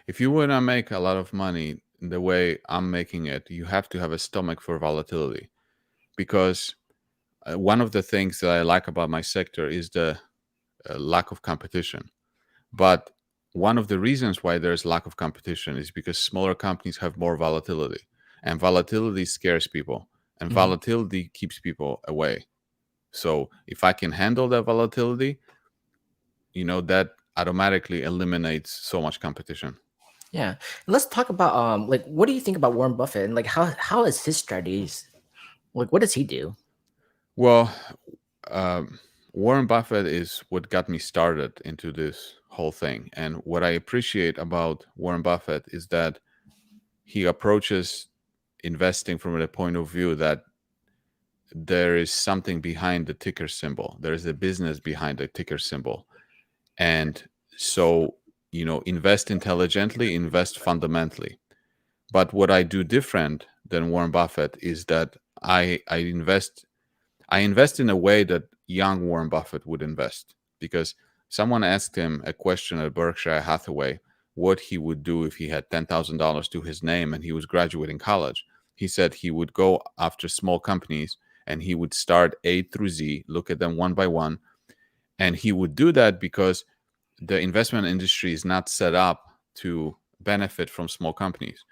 if you want to make a lot of money the way I'm making it, you have to have a stomach for volatility, because one of the things that I like about my sector is the lack of competition. But one of the reasons why there's lack of competition is because smaller companies have more volatility, and volatility scares people, and Mhm. volatility keeps people away. So if I can handle that volatility, that automatically eliminates so much competition. Yeah. Let's talk about like, what do you think about Warren Buffett, and like how is his strategies? Like, what does he do? Well, um, Warren Buffett is what got me started into this whole thing. And what I appreciate about Warren Buffett is that he approaches investing from the point of view that there is something behind the ticker symbol. There is a business behind the ticker symbol. And so, invest intelligently, invest fundamentally. But what I do different than Warren Buffett is that I invest in a way that young Warren Buffett would invest, because someone asked him a question at Berkshire Hathaway what he would do if he had $10,000 to his name and he was graduating college. He said he would go after small companies and he would start A through Z, look at them one by one. And he would do that because the investment industry is not set up to benefit from small companies.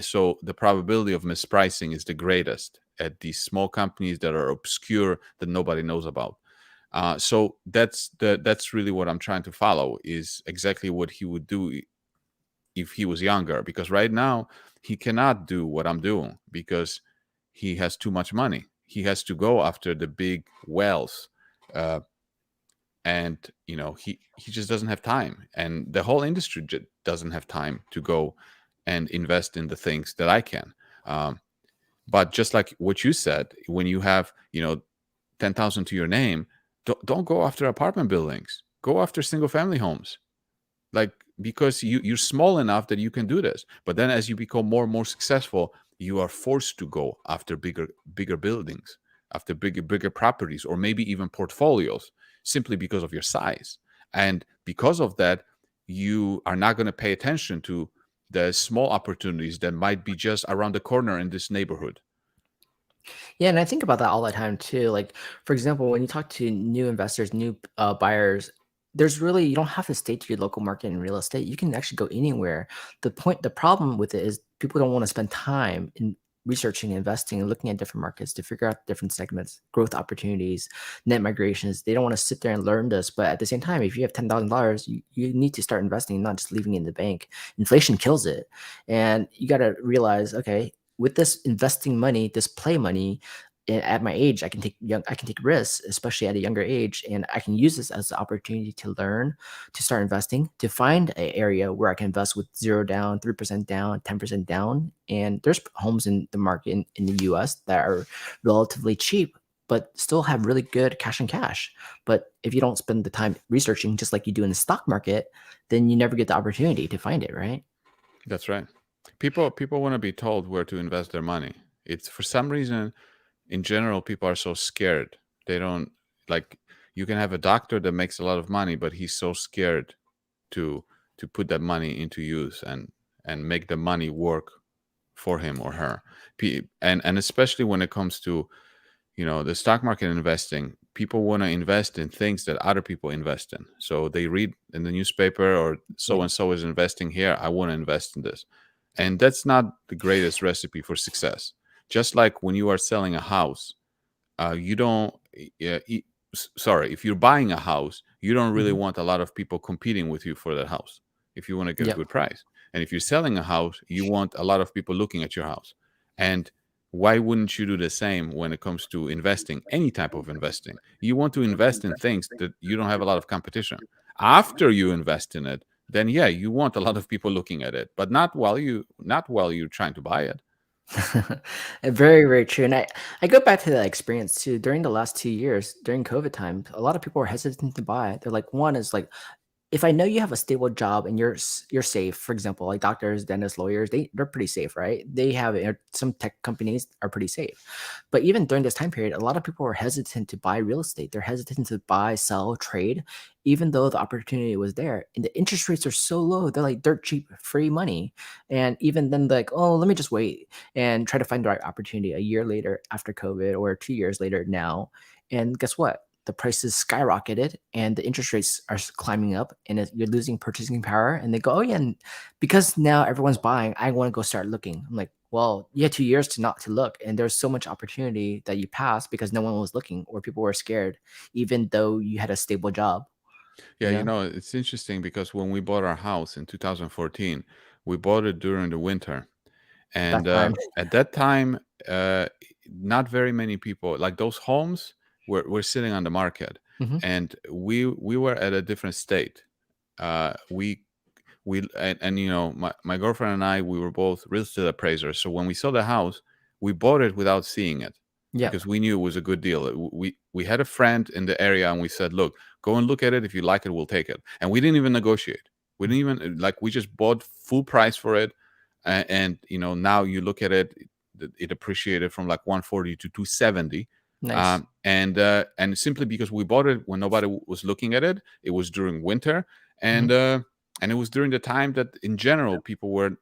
So the probability of mispricing is the greatest at these small companies that are obscure, that nobody knows about. So that's really what I'm trying to follow, is exactly what he would do if he was younger. Because right now he cannot do what I'm doing because he has too much money. He has to go after the big wells, uh, and he just doesn't have time, and the whole industry doesn't have time to go and invest in the things that I can. Um, but just like what you said, when you have 10,000 to your name, don't go after apartment buildings. Go after single family homes, like, because you're small enough that you can do this. But then as you become more and more successful, you are forced to go after bigger buildings, after bigger properties, or maybe even portfolios, simply because of your size. And because of that, you are not going to pay attention to the small opportunities that might be just around the corner in this neighborhood. Yeah, and I think about that all the time too. Like, for example, when you talk to new investors, new buyers, there's really you don't have to stay to your local market in real estate. You can actually go anywhere. The problem with it is people don't want to spend time in researching, investing, and looking at different markets to figure out different segments, growth opportunities, net migrations. They don't want to sit there and learn this. But at the same time, if you have $10,000, you need to start investing, not just leaving it in the bank. Inflation kills it, and you got to realize, okay, with this investing money, this play money, at my age, I can take risks, especially at a younger age, and I can use this as an opportunity to learn, to start investing, to find an area where I can invest with zero down, 3% down, 10% down. And there's homes in the market in the US that are relatively cheap, but still have really good cash and cash. But if you don't spend the time researching, just like you do in the stock market, then you never get the opportunity to find it, right? That's right. People want to be told where to invest their money. It's for some reason, in general, people are so scared. They don't like, you can have a doctor that makes a lot of money, but he's so scared to put that money into use and make the money work for him or her. And especially when it comes to the stock market investing, people want to invest in things that other people invest in. So they read in the newspaper, or so Yeah. and so is investing here, I want to invest in this. And that's not the greatest recipe for success. Just like when you are selling a house, you don't sorry, if you're buying a house, you don't really Mhm. want a lot of people competing with you for that house if you want to get a Yep. good price. And if you're selling a house, you want a lot of people looking at your house. And why wouldn't you do the same when it comes to investing, any type of investing? You want to invest in things that you don't have a lot of competition. After you invest in it, then yeah, you want a lot of people looking at it, but not while you're trying to buy it. Very, very true. And I go back to that experience too. During the last 2 years, during COVID time, a lot of people are hesitant to buy. They're like, one is like, if I know you have a stable job and you're safe, for example, like doctors, dentists, lawyers, they're pretty safe, right? They have some tech companies are pretty safe. But even during this time period, a lot of people are hesitant to buy real estate. They're hesitant to buy, sell, trade, even though the opportunity was there. And the interest rates are so low, they're like dirt cheap, free money. And even then, like, oh, let me just wait and try to find the right opportunity a year later after COVID or 2 years later now. And guess what? The prices skyrocketed and the interest rates are climbing up, and you're losing purchasing power. And they go, oh yeah, and because now everyone's buying, I want to go start looking. I'm like, well, you had 2 years to not to look, and there's so much opportunity that you passed because no one was looking or people were scared, even though you had a stable job. Yeah, You know, it's interesting because when we bought our house in 2014, we bought it during the winter. And that time. at that time, uh, not very many people, like those homes were sitting on the market, Hmm. and we were at a different state. We my girlfriend and I, we were both real estate appraisers. So when we saw the house, we bought it without seeing it Yeah, because we knew it was a good deal. We had a friend in the area, and we said, "Look, go and look at it. If you like it, we'll take it." And we didn't even negotiate. We didn't even like. We just bought full price for it, and now you look at it, it appreciated from like 140 to 270. nice. and simply because we bought it when nobody was looking at it. It was during winter, Mhm. and it was during the time that in general people were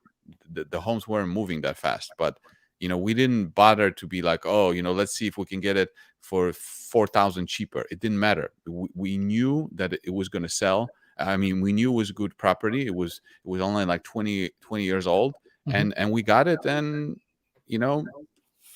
the homes weren't moving that fast. But we didn't bother to be like, oh, let's see if we can get it for 4,000 cheaper. It didn't matter. We knew that it was going to sell. I mean, we knew it was good property. It was only like 20 years old, Mhm. and we got it. And you know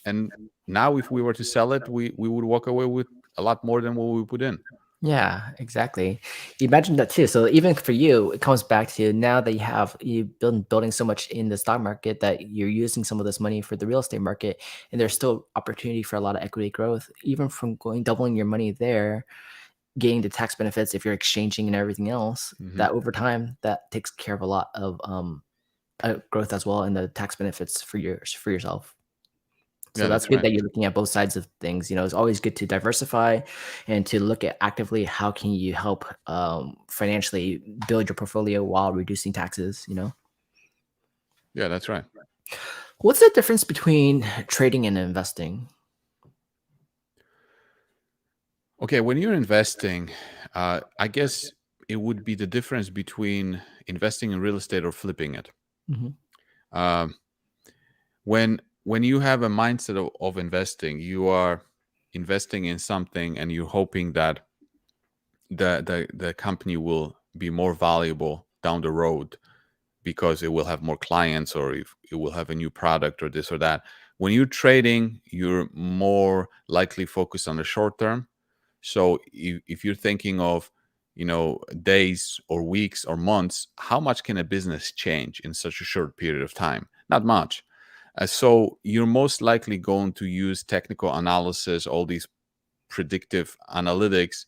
and now if we were to sell it, we would walk away with a lot more than what we put in. Yeah, exactly. Imagine that too. So even for you, it comes back to now that you've been building so much in the stock market that you're using some of this money for the real estate market, and there's still opportunity for a lot of equity growth, even from going doubling your money there, getting the tax benefits if you're exchanging and everything else. Hmm. That over time, that takes care of a lot of growth as well, and the tax benefits for yourself. So Yeah, that's that's good right. that you're looking at both sides of things. It's always good to diversify and to look at actively how can you help financially build your portfolio while reducing taxes. Yeah, that's right. What's the difference between trading and investing? Okay, when you're investing, I guess it would be the difference between investing in real estate or flipping it. Mhm. Um, when you have a mindset of investing, you are investing in something and you're hoping that the company will be more valuable down the road because it will have more clients, or if it will have a new product or this or that. When you're trading, you're more likely focused on the short term. So if you're thinking of, days or weeks or months, how much can a business change in such a short period of time? Not much. So you're most likely going to use technical analysis, all these predictive analytics,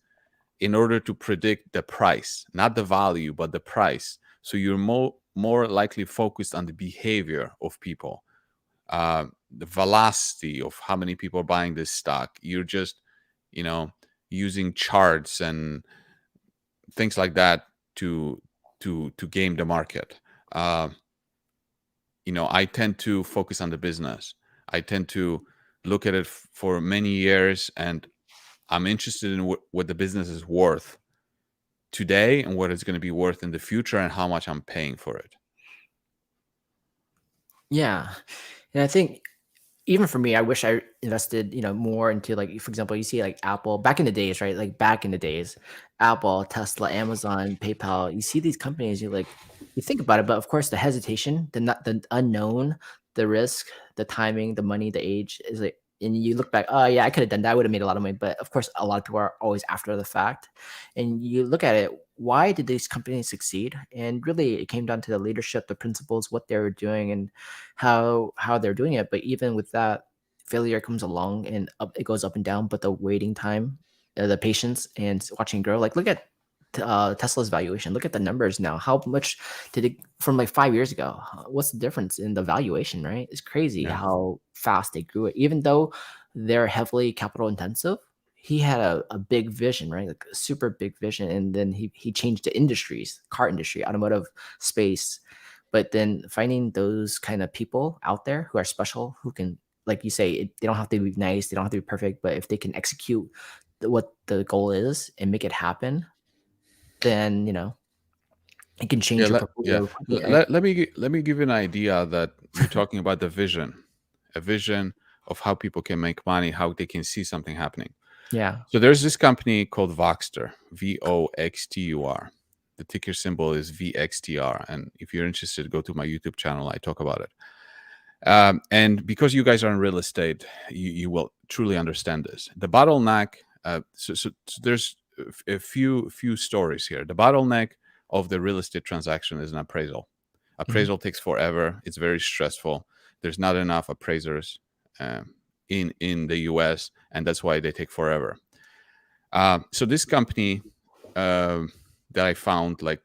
in order to predict the price, not the value, but the price. So you're more likely focused on the behavior of people, the velocity of how many people are buying this stock. You're just, you know, using charts and things like that to game the market. Uh, I tend to focus on the business. I tend to look at it for many years, and I'm interested in what the business is worth today and what it's going to be worth in the future and how much I'm paying for it. Yeah. And I think even for me, I wish I invested, more into like, for example, you see like Apple back in the days, right? Like back in the days, Apple, Tesla, Amazon, PayPal. You see these companies, you think about it, but of course, the hesitation, the unknown, the risk, the timing, the money, the age is like, and you look back, oh yeah, I could have done that. I would have made a lot of money. But of course, a lot of people are always after the fact. And you look at it, why did these companies succeed? And really, it came down to the leadership, the principles, what they were doing, and how they're doing it. But even with that, failure comes along and it goes up and down. But the waiting time, the patience, and watching it grow. Like look at Tesla's valuation. Look at the numbers now. How much did it from like 5 years ago? What's the difference in the valuation? Right? It's crazy Yeah. how fast they grew it. Even though they're heavily capital intensive, he had a big vision, right? Like a super big vision, and then he changed the industries, car industry, automotive space. But then finding those kind of people out there who are special, who can, like you say, they don't have to be nice, they don't have to be perfect, but if they can execute what the goal is and make it happen, then it can Yeah, change your portfolio quickly, right? let me give you an idea that you're talking about the vision, a vision of how people can make money, how they can see something happening. Yeah. So there's this company called Voxtur, Voxtur. The ticker symbol is VXTR, and if you're interested, go to my YouTube channel. I talk about it. And because you guys are in real estate, you will truly understand this. The bottleneck. So there's a few stories here. The bottleneck of the real estate transaction is an appraisal. Mhm. Appraisal takes forever. It's very stressful. There's not enough appraisers in the U.S., and that's why they take forever. So this company that I found like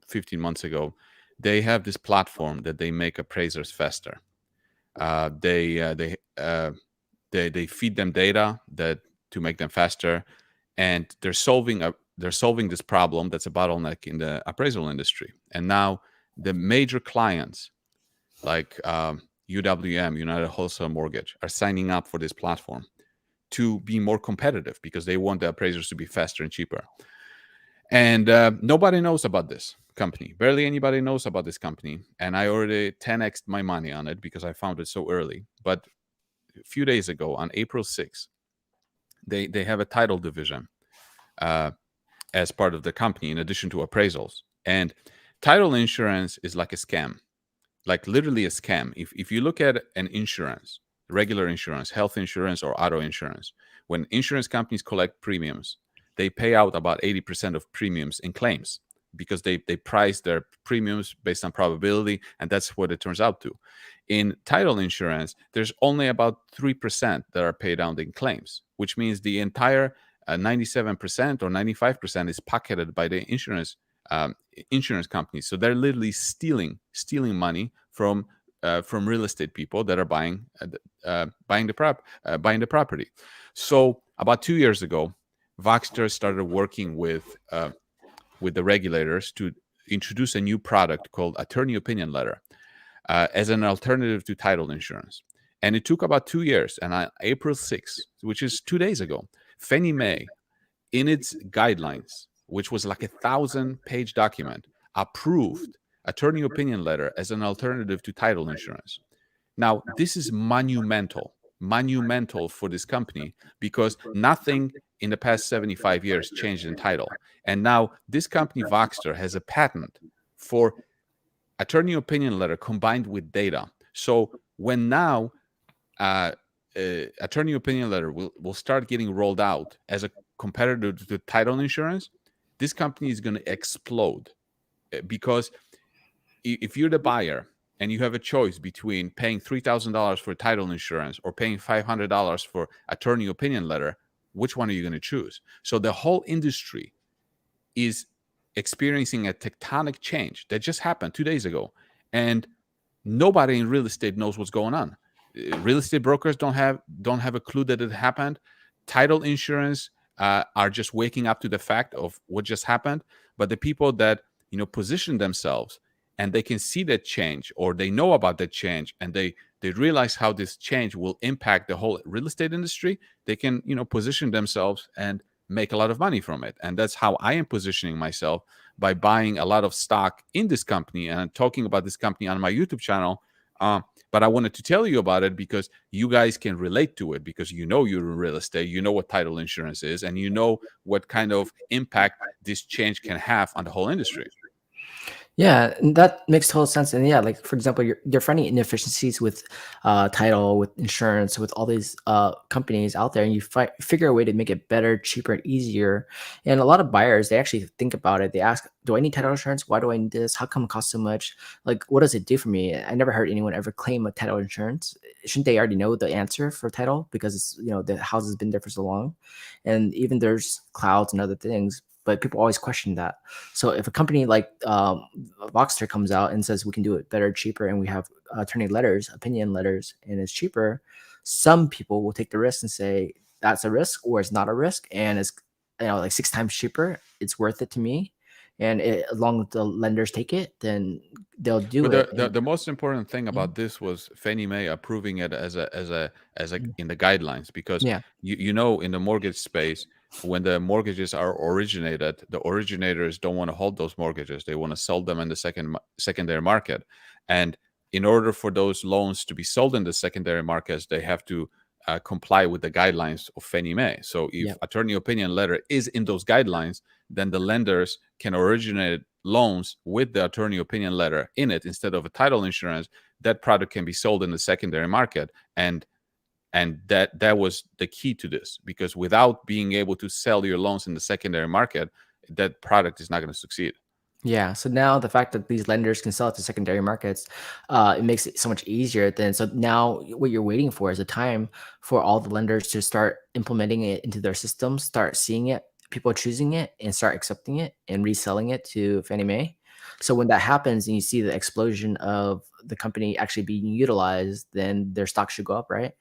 15 months ago, they have this platform that they make appraisers faster. Uh, they uh, they uh, they feed them data that to make them faster, and they're solving this problem that's a bottleneck in the appraisal industry. And now the major clients like UWM, United Wholesale Mortgage, are signing up for this platform to be more competitive because they want the appraisers to be faster and cheaper. And nobody knows about this company. Barely anybody knows about this company. And I already 10x'd my money on it because I found it so early. But a few days ago, on April 6th, they have a title division uh, as part of the company in addition to appraisals. And title insurance is like a scam, like literally a scam. If you look at an insurance, regular insurance, health insurance, or auto insurance, when insurance companies collect premiums, they pay out about 80% of premiums in claims because they price their premiums based on probability, and that's what it turns out to. In title insurance, there's only about 3% that are paid out in claims, which means the entire 97% or 95% is pocketed by the um, insurance companies. So they're literally stealing money from real estate people that are buying the property. So about 2 years ago, Voxter started working with the regulators to introduce a new product called attorney opinion letter as an alternative to title insurance. And it took about 2 years. And on April 6th, which is 2 days ago, Fannie Mae, in its guidelines, which was like 1,000-page document, approved attorney opinion letter as an alternative to title insurance. Now, this is monumental for this company because nothing in the past 75 years changed in title. And now this company, Voxter, has a patent for attorney opinion letter combined with data. So when now uh, attorney opinion letter will start getting rolled out as a competitor to title insurance, this company is going to explode because if you're the buyer and you have a choice between paying $3,000 for title insurance or paying $500 for attorney opinion letter, which one are you going to choose? So the whole industry is experiencing a tectonic change that just happened 2 days ago, and nobody in real estate knows what's going on. Real estate brokers don't have a clue that it happened. Title insurance are just waking up to the fact of what just happened. But the people that position themselves and they can see that change, or they know about that change, and they realize how this change will impact the whole real estate industry, they can position themselves and make a lot of money from it. And that's how I am positioning myself, by buying a lot of stock in this company and talking about this company on my YouTube channel. But I wanted to tell you about it because you guys can relate to it, because you're in real estate, you know what title insurance is, and you know what kind of impact this change can have on the whole industry. Yeah, and that makes total sense. And yeah, like for example, you're finding inefficiencies with title, with insurance, with all these companies out there, and you figure a way to make it better, cheaper, and easier. And a lot of buyers, they actually think about it. They ask, "Do I need title insurance? Why do I need this? How come it costs so much? Like, what does it do for me?" I never heard anyone ever claim a title insurance. Shouldn't they already know the answer for title because the house has been there for so long, and even there's clouds and other things. But people always question that. So if a company like Voxter comes out and says we can do it better, cheaper, and we have attorney letters, opinion letters, and it's cheaper, some people will take the risk and say that's a risk or it's not a risk, and it's like 6 times cheaper. It's worth it to me, and as long as the lenders take it, then they'll do But it. the most important thing Mhm. about this was Fannie Mae approving it as a Mhm. in the guidelines, because Yeah, in the mortgage space, when the mortgages are originated, the originators don't want to hold those mortgages. They want to sell them in the secondary market. And in order for those loans to be sold in the secondary markets, they have to comply with the guidelines of Fannie Mae. So if yeah. attorney opinion letter is in those guidelines, then the lenders can originate loans with the attorney opinion letter in it instead of a title insurance. That product can be sold in the secondary market. And that was the key to this, because without being able to sell your loans in the secondary market, that product is not going to succeed. Yeah. So now the fact that these lenders can sell it to secondary markets, it makes it so much easier. Then, so now what you're waiting for is a time for all the lenders to start implementing it into their systems, start seeing it, people choosing it, and start accepting it and reselling it to Fannie Mae. So when that happens and you see the explosion of the company actually being utilized, then their stock should go up, right?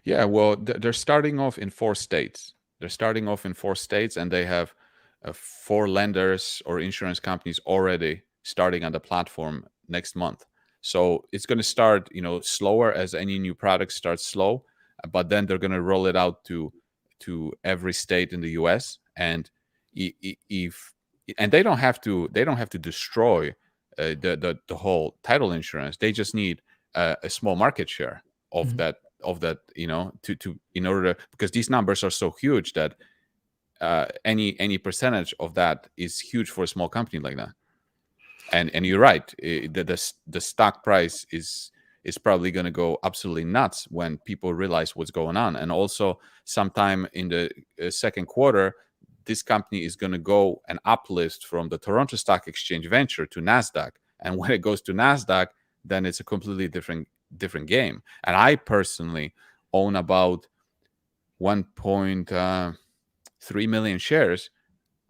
Yeah, well, they're starting off in 4 states. They're starting off in 4 states, and they have 4 lenders or insurance companies already starting on the platform next month. So it's going to start, slower, as any new product starts slow. but then they're going to roll it out to every state in the US. And if and they don't have to destroy the whole title insurance. They just need a small market share of Mhm. that, to in order to, because these numbers are so huge that any percentage of that is huge for a small company like that. And you're right, the stock price is probably going to go absolutely nuts when people realize what's going on. And also sometime in the second quarter, this company is going to go and uplist from the Toronto Stock Exchange venture to Nasdaq. And when it goes to Nasdaq, then it's a completely different game. And I personally own about 1.3 million shares.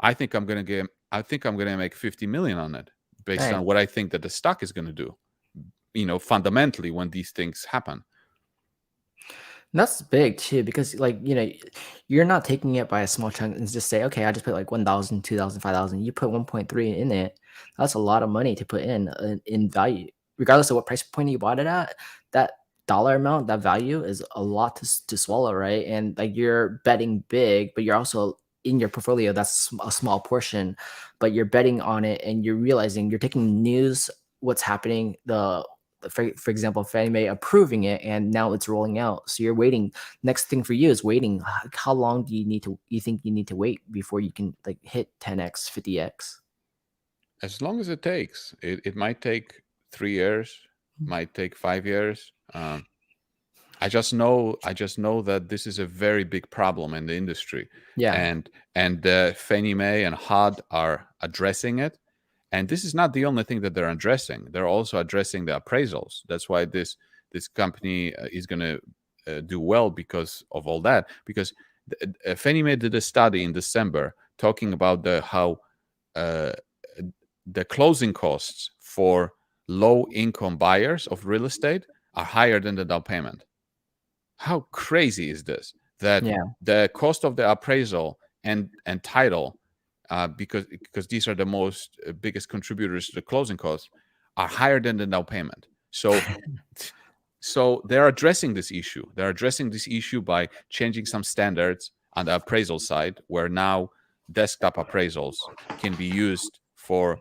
I think I'm gonna make 50 million on it based Nice. on what I think that the stock is gonna do, fundamentally when these things happen. That's big too, because like, you're not taking it by a small chunk and just say, okay, I just put like 1,000, 2,000, 5,000. You put 1.3 in it. That's a lot of money to put in value. Regardless of what price point you bought it at, that dollar amount, that value is a lot to swallow, right? And like you're betting big, but you're also in your portfolio, that's a small portion, but you're betting on it and you're realizing you're taking news, what's happening, for example, Fannie Mae approving it, and now it's rolling out. So you're waiting. Next thing for you is waiting. How long do you think you need to wait before you can like hit 10x, 50x? As long as it takes, it might take 3 years, might take 5 years. I just know that this is a very big problem in the industry, Yeah. and Fannie Mae and HUD are addressing it. And this is not the only thing that they're addressing. They're also addressing the appraisals. That's why this company is going to do well because of all that. Because Fannie Mae did a study in December talking about the how uh, the closing costs for low income buyers of real estate are higher than the down payment. How crazy is this? That Yeah. the cost of the appraisal and title, because these are the most biggest contributors to the closing costs, are higher than the down payment. So they're addressing this issue. They're addressing this issue by changing some standards on the appraisal side, where now desktop appraisals can be used for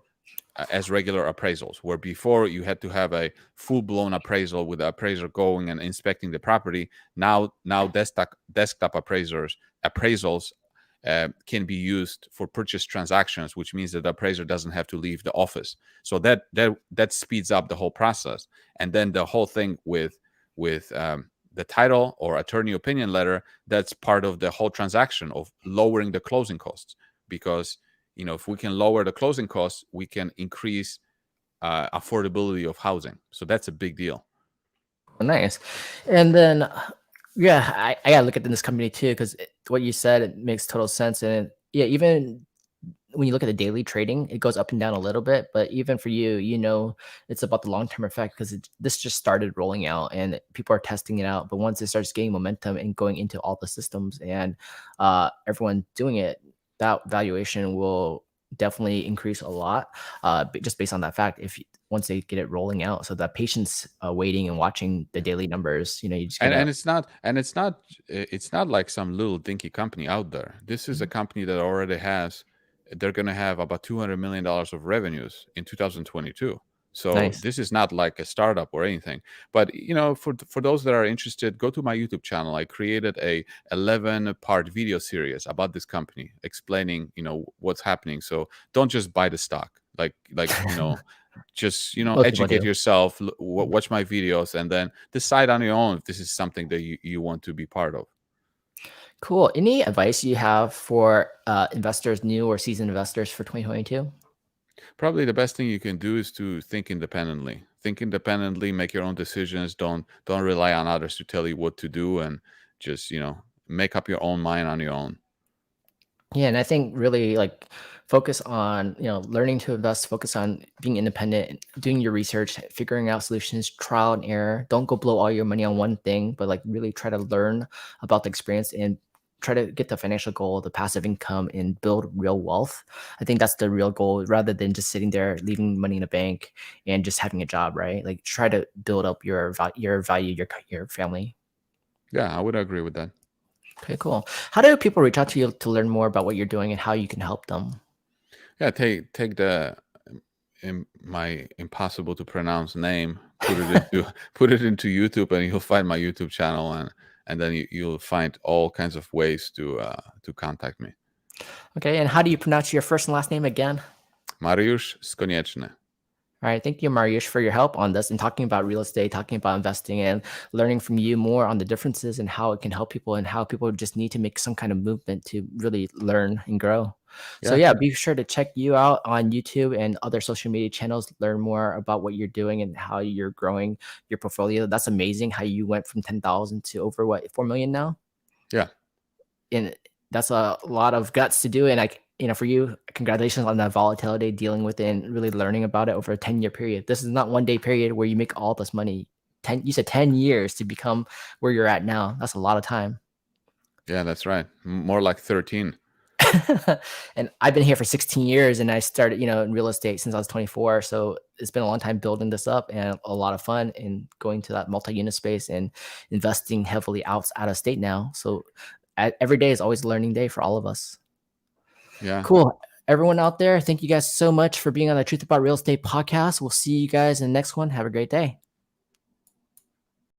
as regular appraisals, where before you had to have a full-blown appraisal with the appraiser going and inspecting the property. Now desktop appraisals can be used for purchase transactions, which means that the appraiser doesn't have to leave the office. So that speeds up the whole process. And then the whole thing with the title or attorney opinion letter, that's part of the whole transaction of lowering the closing costs. Because if we can lower the closing costs, we can increase affordability of housing. So that's a big deal. Nice. And then, yeah, I gotta look at this company too, because what you said, it makes total sense. And yeah, even when you look at the daily trading, it goes up and down a little bit. But even for you, it's about the long term effect, because this just started rolling out and people are testing it out. But once it starts gaining momentum and going into all the systems and everyone doing it, that valuation will definitely increase a lot, just based on that fact. Once they get it rolling out, so that patience, waiting and watching the daily numbers, you just and gotta. and it's not like some little dinky company out there. This is a company that already has, they're going to have about $200 million of revenues in 2022. So Nice. this is not like a startup or anything. But for those that are interested, go to my YouTube channel. I created a 11-part video series about this company, explaining what's happening. So don't just buy the stock. Just Most people educate do. yourself, watch my videos, and then decide on your own if this is something that you want to be part of. Cool. Any advice you have for investors, new or seasoned investors for 2022? Probably the best thing you can do is to think independently, make your own decisions. Don't rely on others to tell you what to do, and just make up your own mind on your own. Yeah, and I think really like focus on, learning to invest, focus on being independent, doing your research, figuring out solutions, trial and error. Don't go blow all your money on one thing, but like really try to learn about the experience and try to get the financial goal, the passive income, and build real wealth. I think that's the real goal, rather than just sitting there leaving money in a bank and just having a job, right? Like try to build up your value, your family. Yeah, I would agree with that. Okay, cool. How do people reach out to you to learn more about what you're doing and how you can help them? Yeah, take the my impossible to pronounce name, put it into put it into YouTube, and you'll find my YouTube channel, and then you'll find all kinds of ways to contact me. Okay, and how do you pronounce your first and last name again? Mariusz Skonieczny. All right, thank you, Mariusz, for your help on this and talking about real estate, talking about investing, and learning from you more on the differences and how it can help people and how people just need to make some kind of movement to really learn and grow. So, Yeah, yeah, yeah, be sure to check you out on YouTube and other social media channels, learn more about what you're doing and how you're growing your portfolio. That's amazing how you went from 10,000 to over what, 4 million now? yeah, And that's a lot of guts to do. And for you, congratulations on that volatility, dealing with it and really learning about it over a 10-year period. This is not one day period where you make all this money. You said 10 years to become where you're at now. That's a lot of time. yeah. That's right. More like 13. And I've been here for 16 years and I started, in real estate since I was 24. So it's been a long time building this up and a lot of fun and going to that multi-unit space and investing heavily out of state now. So every day is always a learning day for all of us. Yeah. Cool. Everyone out there, thank you guys so much for being on the Truth About Real Estate podcast. We'll see you guys in the next one. Have a great day.